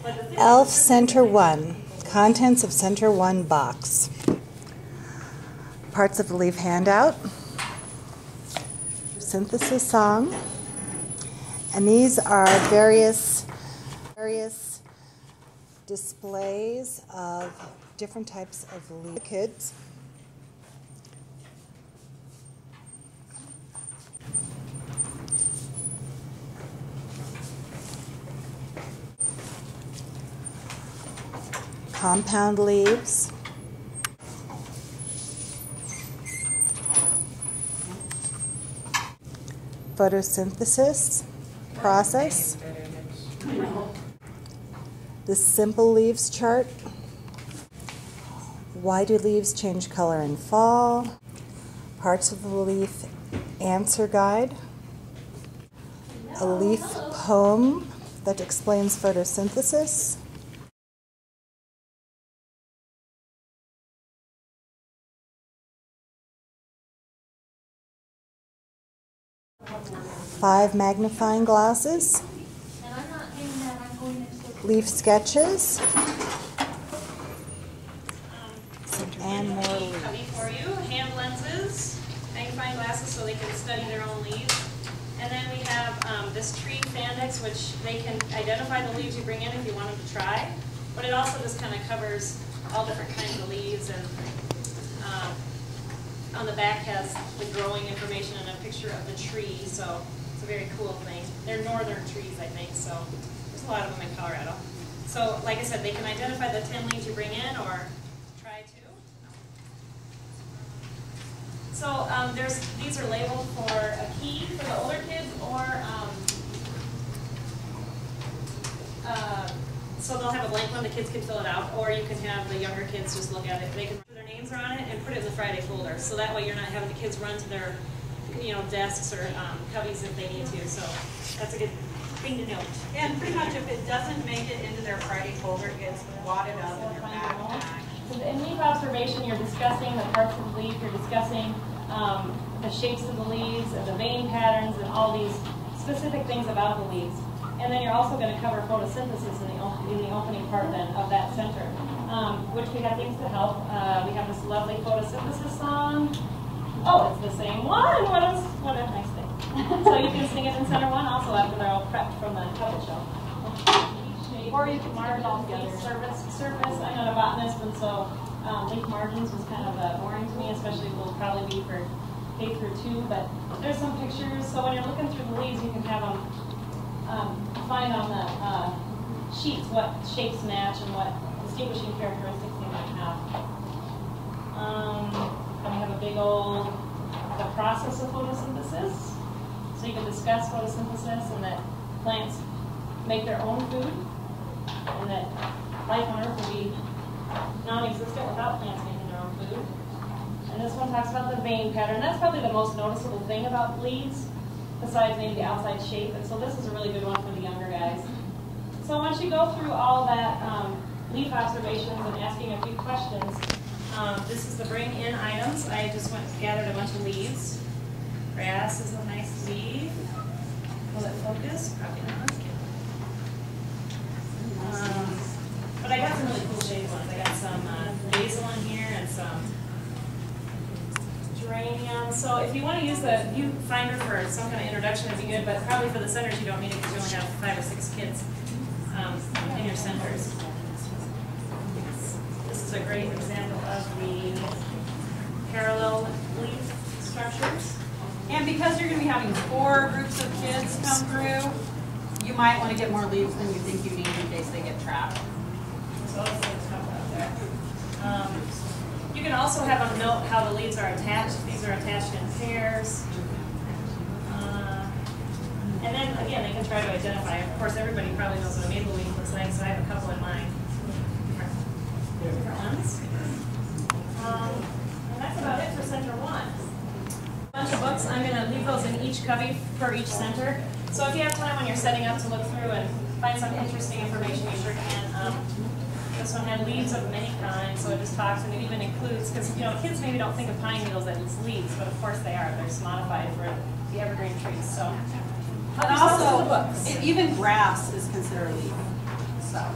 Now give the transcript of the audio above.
ELF Center 1, contents of Center 1 box. Parts of the leaf handout, synthesis song, and these are various displays of different types of leaf kids. Compound leaves, photosynthesis process, the simple leaves chart, why do leaves change color in fall, parts of the leaf answer guide, a leaf poem that explains photosynthesis, five magnifying glasses, leaf sketches, and more leaves. For you, hand lenses, magnifying glasses so they can study their own leaves. And then we have this tree Fandex, which they can identify the leaves you bring in if you want them to try. But it also just kind of covers all different kinds of leaves, and on the back has the growing information and a picture of the tree, so it's a very cool thing. They're northern trees, I think, so there's a lot of them in Colorado. So, like I said, they can identify the 10 leaves you bring in or try to. So these are labeled for a key for the older kids, or so they'll have a blank one, the kids can fill it out, or you can have the younger kids just look at it. They can put their names are on it and put it in the Friday folder, so that way you're not having the kids run to their desks or cubbies if they need to. So that's a good thing to note. Yeah, and pretty much if it doesn't make it into their Friday folder, it gets wadded up in their backpack. So in leaf observation, you're discussing the parts of the leaf, you're discussing the shapes of the leaves and the vein patterns and all these specific things about the leaves. And then you're also going to cover photosynthesis in the opening part then of that center, which we have things to help. We have this lovely photosynthesis song. Oh, it's the same one. What a nice thing. So you can sing it in Center 1 also after they're all prepped from the puppet show. Or you can mark it all together. Surface. I'm not a botanist, and so leaf margins was kind of boring to me, especially will probably be for K through 2. But there's some pictures. So when you're looking through the leaves, you can have them find on the sheets what shapes match and what distinguishing characteristics they might have. And we have a big old the process of photosynthesis. So you can discuss photosynthesis and that plants make their own food, and that life on Earth will be non-existent without plants making their own food. And this one talks about the vein pattern. That's probably the most noticeable thing about leaves, besides maybe the outside shape. And so this is a really good one for the younger guys. So once you go through all that leaf observations and asking a few questions, this is the bring in items. I just went and gathered a bunch of leaves. Grass is a nice leaf. Will it focus? Probably not. But I got some really cool shaped ones. I got some basil in here and some geranium. So if you want to use the viewfinder for some kind of introduction, it'd be good, but probably for the centers you don't need it because you only have 5 or 6 kids in your centers. This is a great example of the parallel leaf structures. And because you're going to be having 4 groups of kids come through, you might want to get more leaves than you think you need in case they get trapped. So those things come out there. You can also have them note how the leaves are attached. These are attached in pairs. And then again, they can try to identify. Of course, everybody probably knows what a maple leaf looks like, so I have a couple in mind. Different ones. And that's about it for Center 1. A bunch of books. I'm going to leave those in each cubby for each center. So if you have time when you're setting up to look through and find some interesting information, you sure can. This one had leaves of many kinds, so it just talks, and it even includes, because kids maybe don't think of pine needles as leaves, but of course they are. They're modified for the evergreen trees. So, but also, even grass is considered a leaf. So.